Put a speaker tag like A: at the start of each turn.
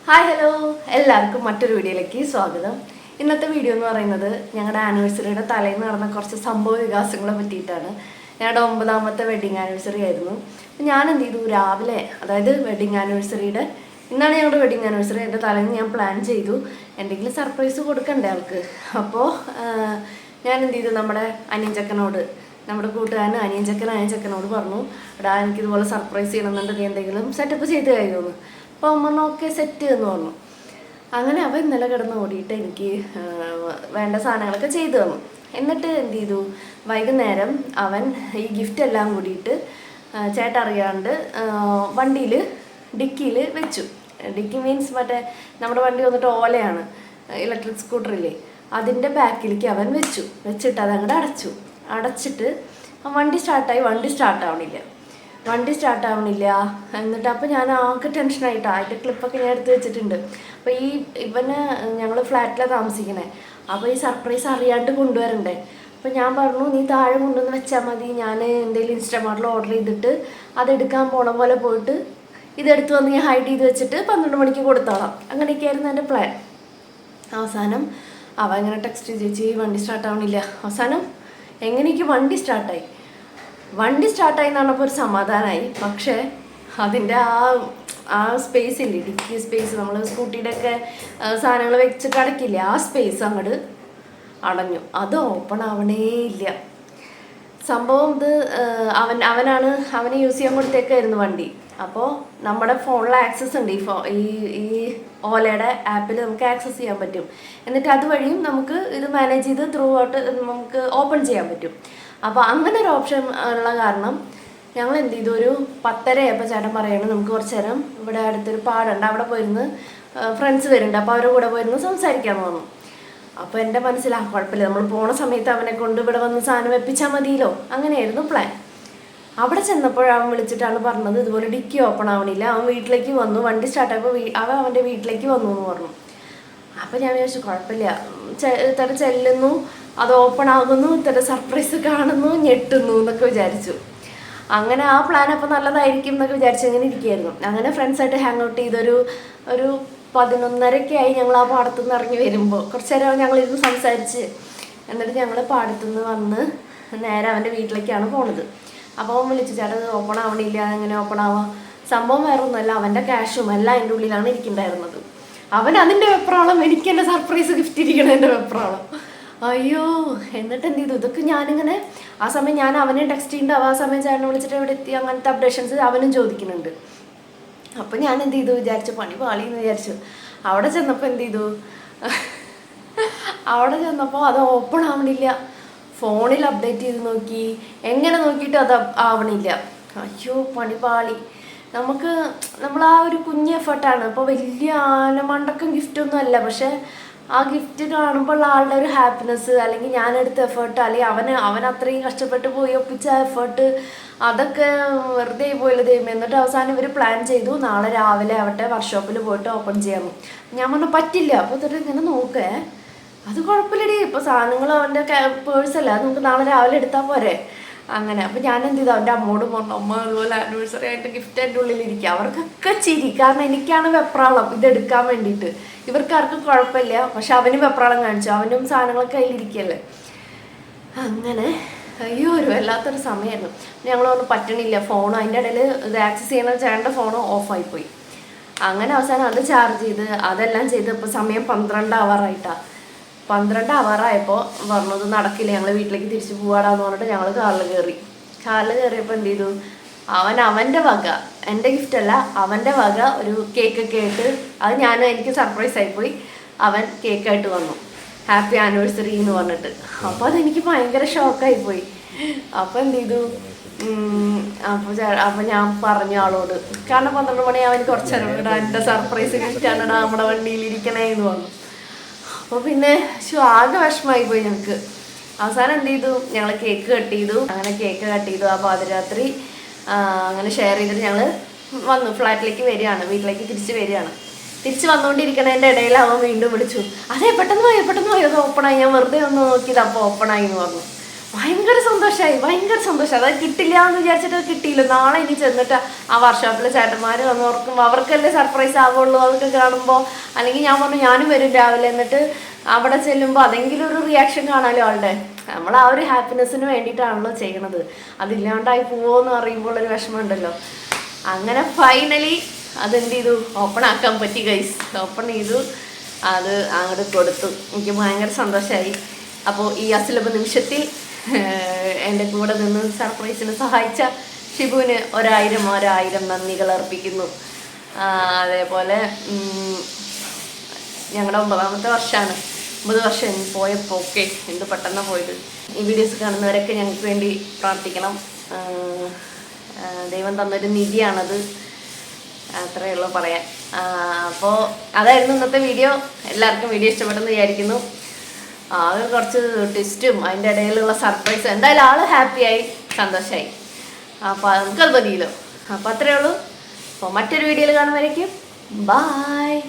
A: Hi hello എല്ലാവർക്കും മറ്റൊരു വീഡിയോയിലേക്ക് സ്വാഗതം. ഇന്നത്തെ വീഡിയോ എന്ന് പറയുന്നത് ഞങ്ങളുടെ ആനിവേഴ്സറിയുടെ തലേന്ന് നടന്ന കുറച്ച് സംഭവ വികാസങ്ങളെ പറ്റിയിട്ടാണ്. ഞങ്ങളുടെ 9ാമത്തെ വെഡിങ് ആനിവേഴ്സറി ആയിരുന്നു. ഞാൻ എന്ത് ചെയ്തു, രാവിലെ അതായത് വെഡിങ് ആനിവേഴ്സറിയുടെ ഇന്നാണ് ഞങ്ങളുടെ വെഡിങ് ആനിവേഴ്സറി. എൻ്റെ തലേന്ന് ഞാൻ പ്ലാൻ ചെയ്തു എന്തെങ്കിലും സർപ്രൈസ് കൊടുക്കണ്ടേ ആൾക്ക്. അപ്പോൾ ഞാൻ എന്ത് ചെയ്തു, നമ്മുടെ അനിയൻചക്കനോട്, നമ്മുടെ കൂട്ടുകാരൻ അനിയൻചക്കനോട് പറഞ്ഞു, എടാ എനിക്കിതുപോലെ സർപ്രൈസ് ചെയ്യണമെന്നുണ്ട്, നീ എന്തെങ്കിലും സെറ്റപ്പ് ചെയ്ത് കഴിയുമെന്ന്. അപ്പോൾ അമ്മ ഓക്കെ സെറ്റ് എന്ന് പറഞ്ഞു. അങ്ങനെ അവൻ ഇന്നലെ കിടന്ന് ഓടിയിട്ട് എനിക്ക് വേണ്ട സാധനങ്ങളൊക്കെ ചെയ്തു തന്നു. എന്നിട്ട് എന്ത് ചെയ്തു, വൈകുന്നേരം അവൻ ഈ ഗിഫ്റ്റ് എല്ലാം കൂടിയിട്ട് ചേട്ടൻ അറിയാണ്ട് വണ്ടിയിൽ ഡിക്കിയിൽ വെച്ചു. ഡിക്കി മീൻസ് മറ്റേ നമ്മുടെ വണ്ടി വന്നിട്ട് ഓലയാണ്, ഇലക്ട്രിക് സ്കൂട്ടറില്ലേ, അതിൻ്റെ ബാക്കിലേക്ക് അവൻ വെച്ചിട്ട് അതങ്ങോട്ട് അടച്ചിട്ട് വണ്ടി സ്റ്റാർട്ടാവണില്ല. എന്നിട്ട് അപ്പോൾ ഞാൻ ആകെ ടെൻഷനായിട്ടാണ്. അതിൻ്റെ ക്ലിപ്പൊക്കെ ഞാൻ എടുത്ത് വെച്ചിട്ടുണ്ട്. അപ്പോൾ ഇവന് ഞങ്ങൾ ഫ്ലാറ്റിലാണ് താമസിക്കണേ. അപ്പോൾ ഈ സർപ്രൈസ് അറിയാണ്ട് കൊണ്ടുവരണ്ടേ. അപ്പോൾ ഞാൻ പറഞ്ഞു, നീ താഴെ കൊണ്ടുവന്ന് വെച്ചാൽ മതി, ഞാൻ എന്തെങ്കിലും ഇൻസ്റ്റമാർട്ടിൽ ഓർഡർ ചെയ്തിട്ട് അതെടുക്കാൻ പോണ പോലെ പോയിട്ട് ഇതെടുത്ത് വന്ന് ഞാൻ ഹൈഡ് ചെയ്ത് വെച്ചിട്ട് 12 മണിക്ക് കൊടുത്തോളാം. അങ്ങനെയൊക്കെയായിരുന്നു എൻ്റെ പ്ലാൻ. അവസാനം അവൻ ഇങ്ങനെ ടെക്സ്റ്റ് ചേച്ചി വണ്ടി സ്റ്റാർട്ടാവണില്ല. അവസാനം എങ്ങനെയൊക്കെ വണ്ടി സ്റ്റാർട്ടായി എന്ന് പറഞ്ഞപ്പോൾ ഒരു സമാധാനമായി. പക്ഷേ അതിൻ്റെ ആ സ്പേസ് ഇല്ലേ, ഡിക്കി സ്പേസ്, നമ്മൾ സ്കൂട്ടിയുടെ ഒക്കെ സാധനങ്ങൾ വെച്ച് കിടക്കില്ലേ, ആ സ്പേസ് അങ്ങോട്ട് അടഞ്ഞു. അത് ഓപ്പൺ ആവണേ ഇല്ല. സംഭവം ഇത് അവന് യൂസ് ചെയ്യാൻ കൊടുത്തേക്കായിരുന്നു വണ്ടി. അപ്പോൾ നമ്മുടെ ഫോണിൽ ആക്സസ് ഉണ്ട്, ഈ ഓലയുടെ ആപ്പിൽ നമുക്ക് ആക്സസ് ചെയ്യാൻ പറ്റും. എന്നിട്ട് അതുവഴിയും നമുക്ക് ഇത് മാനേജ് ചെയ്ത് ത്രൂ ഔട്ട് നമുക്ക് ഓപ്പൺ ചെയ്യാൻ പറ്റും. അപ്പോൾ അങ്ങനെ ഒരു ഓപ്ഷൻ ഉള്ള കാരണം ഞങ്ങൾ എന്ത് ചെയ്തു, ഒരു 10:30 ആയപ്പോൾ ചേട്ടൻ പറയണം നമുക്ക് കുറച്ച് നേരം ഇവിടെ അടുത്തൊരു പാടുണ്ട്, അവിടെ പോയിരുന്ന് ഫ്രണ്ട്സ് വരുന്നുണ്ട്, അപ്പോൾ അവരുടെ കൂടെ പോയിരുന്ന് സംസാരിക്കാൻ തോന്നും. അപ്പോൾ എൻ്റെ മനസ്സിൽ കുഴപ്പമില്ല, നമ്മൾ പോണ സമയത്ത് അവനെ കൊണ്ട് ഇവിടെ വന്ന് സാധനം വെപ്പിച്ചാൽ മതിയല്ലോ, അങ്ങനെയായിരുന്നു പ്ലാൻ. അവിടെ ചെന്നപ്പോഴവൻ വിളിച്ചിട്ടാണ് പറഞ്ഞത്, ഇതുപോലെ ഡിക്കി ഓപ്പൺ ആവണില്ല, അവൻ വീട്ടിലേക്ക് വന്നു, വണ്ടി സ്റ്റാർട്ടായപ്പോൾ അവൻ്റെ വീട്ടിലേക്ക് വന്നു എന്ന് പറഞ്ഞു. അപ്പോൾ ഞാൻ വിചാരിച്ചു കുഴപ്പമില്ല, ഇത്തരം ചെല്ലുന്നു, അത് ഓപ്പൺ ആകുന്നു, ഇത്തരം സർപ്രൈസ് കാണുന്നു, ഞെട്ടുന്നു എന്നൊക്കെ വിചാരിച്ചു. അങ്ങനെ ആ പ്ലാൻ അപ്പോൾ നല്ലതായിരിക്കും എന്നൊക്കെ വിചാരിച്ചു ഇങ്ങനെ ഇരിക്കുകയായിരുന്നു. അങ്ങനെ ഫ്രണ്ട്സായിട്ട് ഹാങ് ഔട്ട് ചെയ്തൊരു 11:30 ആയി. ഞങ്ങൾ ആ പാടത്തുനിന്ന് ഇറങ്ങി വരുമ്പോൾ കുറച്ച് നേരം ഞങ്ങളിരുന്ന് സംസാരിച്ച്, എന്നിട്ട് ഞങ്ങൾ പാടത്തുനിന്ന് വന്ന് നേരെ അവൻ്റെ വീട്ടിലേക്കാണ് പോണത്. അപ്പോൾ അവൻ വിളിച്ചു, ചേട്ടൻ ഓപ്പൺ ആവണില്ല, എങ്ങനെ ഓപ്പൺ ആവാം? സംഭവം വേറെ ഒന്നുമല്ല, അവൻ്റെ ക്യാഷും എല്ലാം അതിൻ്റെ ഉള്ളിലാണ് ഇരിക്കുന്നുണ്ടായിരുന്നത്. അവൻ അതിൻ്റെ വെപ്രാളം, എനിക്ക് എൻ്റെ സർപ്രൈസ് ഗിഫ്റ്റ് ഇരിക്കണതിൻ്റെ വെപ്രാളം. അയ്യോ, എന്നിട്ട് എന്ത് ചെയ്തു, ഇതൊക്കെ ഞാനിങ്ങനെ ആ സമയം ഞാൻ അവനെ ടെക്സ്റ്റ് ചെയ്യുന്നുണ്ട്, ആ സമയം ചേട്ടനെ വിളിച്ചിട്ട് എവിടെ എത്തി, അങ്ങനത്തെ അപ്ഡേഷൻസ് അവനും ചോദിക്കുന്നുണ്ട്. അപ്പം ഞാൻ എന്ത് ചെയ്തു, വിചാരിച്ചു പണി പാളിയെന്ന് വിചാരിച്ചു. അവിടെ ചെന്നപ്പോൾ എന്ത് ചെയ്തു, അത് ഓപ്പൺ ആവണില്ല. ഫോണിൽ അപ്ഡേറ്റ് ചെയ്ത് നോക്കി, എങ്ങനെ നോക്കിയിട്ട് അത് ആവണില്ല. അയ്യോ പണി പാളി. നമ്മൾ ആ ഒരു കുഞ്ഞ് എഫേർട്ടാണ്. അപ്പോൾ വലിയ ആനമണ്ടക്കം ഗിഫ്റ്റൊന്നും അല്ല, പക്ഷെ ആ ഗിഫ്റ്റ് കാണുമ്പോൾ ആളുടെ ഒരു ഹാപ്പിനെസ്, അല്ലെങ്കിൽ ഞാനെടുത്ത എഫേർട്ട്, അല്ലെങ്കിൽ അവൻ അത്രയും കഷ്ടപ്പെട്ട് പോയി ഒപ്പിച്ച എഫേർട്ട്, അതൊക്കെ വെറുതെ പോയില്ല ദൈവം. എന്നിട്ട് അവസാനം ഇവർ പ്ലാൻ ചെയ്തു, നാളെ രാവിലെ ആവട്ടെ വർക്ക്ഷോപ്പിൽ പോയിട്ട് ഓപ്പൺ ചെയ്യാമെന്ന്. ഞാൻ പറഞ്ഞു പറ്റില്ല. അപ്പോൾ എന്നിട്ട് ഇങ്ങനെ നോക്കേ, അത് കുഴപ്പമില്ലടി, ഇപ്പോൾ സാധനങ്ങൾ അവൻ്റെ പേഴ്സല്ല, അത് നമുക്ക് നാളെ രാവിലെ എടുത്താൽ പോരെ. അങ്ങനെ അപ്പോൾ ഞാൻ എന്ത് ചെയ്തു, അവൻ്റെ അമ്മോട് പറഞ്ഞു, അമ്മ അതുപോലെ ആനിവേഴ്സറി ആയിട്ട് ഗിഫ്റ്റ് എൻ്റെ ഉള്ളിലിരിക്കുക. അവർക്കൊക്കെ ചിരി, കാരണം എനിക്കാണ് വെപ്രാളം ഇതെടുക്കാൻ വേണ്ടിയിട്ട്. ഇവർക്കാർക്കും കുഴപ്പമില്ല, പക്ഷെ അവനും വെപ്രാളം കാണിച്ചു, അവനും സാധനങ്ങളൊക്കെ കയ്യിലിരിക്കുകയല്ലേ. അങ്ങനെ അയ്യോ ഒരു വല്ലാത്തൊരു സമയമായിരുന്നു. ഞങ്ങൾ പറഞ്ഞു പറ്റണില്ല, ഫോൺ അതിൻ്റെ ഇടയിൽ ഇത് ആക്സസ് ചെയ്യണ ചേട്ടൻ്റെ ഫോൺ ഓഫായിപ്പോയി. അങ്ങനെ അവസാനം അത് ചാർജ് ചെയ്ത് അതെല്ലാം ചെയ്ത് ഇപ്പോൾ സമയം 12 ആവാറായിട്ടാണ്. 12 ആവാറായപ്പോൾ പറഞ്ഞത് നടക്കില്ല, ഞങ്ങൾ വീട്ടിലേക്ക് തിരിച്ച് പോവാടാന്ന് പറഞ്ഞിട്ട് ഞങ്ങൾ കാറിൽ കയറിയപ്പോൾ എന്ത് ചെയ്തു, അവൻ്റെ വക, എൻ്റെ ഗിഫ്റ്റല്ല, അവൻ്റെ വക ഒരു കേക്കൊക്കെ ആയിട്ട്, അത് എനിക്ക് സർപ്രൈസ് ആയിപ്പോയി. അവൻ കേക്കായിട്ട് വന്നു, ഹാപ്പി ആനിവേഴ്സറി എന്ന് പറഞ്ഞിട്ട്. അപ്പോൾ അതെനിക്ക് ഭയങ്കര ഷോക്കായിപ്പോയി. അപ്പോൾ എന്ത് ചെയ്തു, അപ്പോൾ ഞാൻ പറഞ്ഞു ആളോട്, കാരണം 12 മണിയാവും, എനിക്ക് കുറച്ച് നേരം ഇടാ, എൻ്റെ സർപ്രൈസ് ഗിഫ്റ്റാണ് ഇടാ നമ്മുടെ വണ്ടിയിലിരിക്കണേ എന്ന് പറഞ്ഞു. അപ്പോൾ പിന്നെ ആകെ വിഷമമായി പോയി ഞങ്ങൾക്ക്. അവസാനം എന്ത് ചെയ്തു, ഞങ്ങൾ കേക്ക് കട്ട് ചെയ്തു. ആ പാതിരാത്രി അങ്ങനെ ഷെയർ ചെയ്തിട്ട് ഞങ്ങൾ വന്നു, ഫ്ലാറ്റിലേക്ക് വരികയാണ്, വീട്ടിലേക്ക് തിരിച്ച് വന്നുകൊണ്ടിരിക്കണതിൻ്റെ ഇടയിൽ അവൻ വീണ്ടും വിളിച്ചു, അതെ പെട്ടെന്ന് പോയി അത് ഓപ്പണായി, ഞാൻ വെറുതെ ഒന്ന് നോക്കിയത്, അപ്പോൾ ഓപ്പണായി എന്ന് പറഞ്ഞു. ഭയങ്കര സന്തോഷമായി. അത് കിട്ടില്ല എന്ന് വിചാരിച്ചിട്ട് കിട്ടിയില്ല. നാളെ ഇനി ചെന്നിട്ട് ആ വർക്ക്ഷോപ്പിലെ ചേട്ടന്മാർ വന്നവർക്കും അവർക്കല്ലേ സർപ്രൈസ് ആവുള്ളൂ അതൊക്കെ കാണുമ്പോൾ. അല്ലെങ്കിൽ ഞാൻ പറഞ്ഞു ഞാനും വരും രാവിലെ, എന്നിട്ട് അവിടെ ചെല്ലുമ്പോൾ അതെങ്കിലും ഒരു റിയാക്ഷൻ കാണാമല്ലോ ആളുടെ. നമ്മൾ ആ ഒരു ഹാപ്പിനെസ്സിന് വേണ്ടിയിട്ടാണല്ലോ ചെയ്യണത്. അതില്ലാണ്ടായി പോവോന്ന് പറയുമ്പോൾ ഒരു വിഷമം ഉണ്ടല്ലോ. അങ്ങനെ ഫൈനലി അതെന്ത് ചെയ്തു, ഓപ്പൺ ആക്കാൻ പറ്റി ഗൈസ്. ഓപ്പൺ ചെയ്തു, അത് അങ്ങോട്ട് കൊടുത്തു. എനിക്ക് ഭയങ്കര സന്തോഷമായി. അപ്പോൾ ഈ അസുലഭ നിമിഷത്തിൽ എൻ്റെ കൂടെ നിന്ന് സർപ്രൈസിന് സഹായിച്ച ഷിബുവിന് 1000 നന്ദികൾ അർപ്പിക്കുന്നു. അതേപോലെ ഞങ്ങളുടെ 9ാമത്തെ വർഷമാണ്. 9 വർഷം പോയപ്പോൾ ഓക്കെ എന്ത് പെട്ടെന്ന് പോയത്. ഈ വീഡിയോസ് കാണുന്നവരൊക്കെ ഞങ്ങൾക്ക് വേണ്ടി പ്രാർത്ഥിക്കണം. ദൈവം തന്നൊരു നിധിയാണത്, അത്രയേ ഉള്ളൂ പറയാൻ. അപ്പോൾ അതായിരുന്നു ഇന്നത്തെ വീഡിയോ. എല്ലാവർക്കും വീഡിയോ ഇഷ്ടപ്പെട്ടെന്ന് വിചാരിക്കുന്നു. അത് കുറച്ച് ട്വിസ്റ്റും അതിൻ്റെ ഇടയിലുള്ള സർപ്രൈസ്, എന്തായാലും ആൾ ഹാപ്പിയായി, സന്തോഷമായി. അപ്പോൾ നമുക്കത് മതിയല്ലോ. അപ്പോൾ അത്രയേ ഉള്ളൂ. അപ്പോൾ മറ്റൊരു വീഡിയോയിൽ കാണുമ്പോഴേക്കും ബായ്.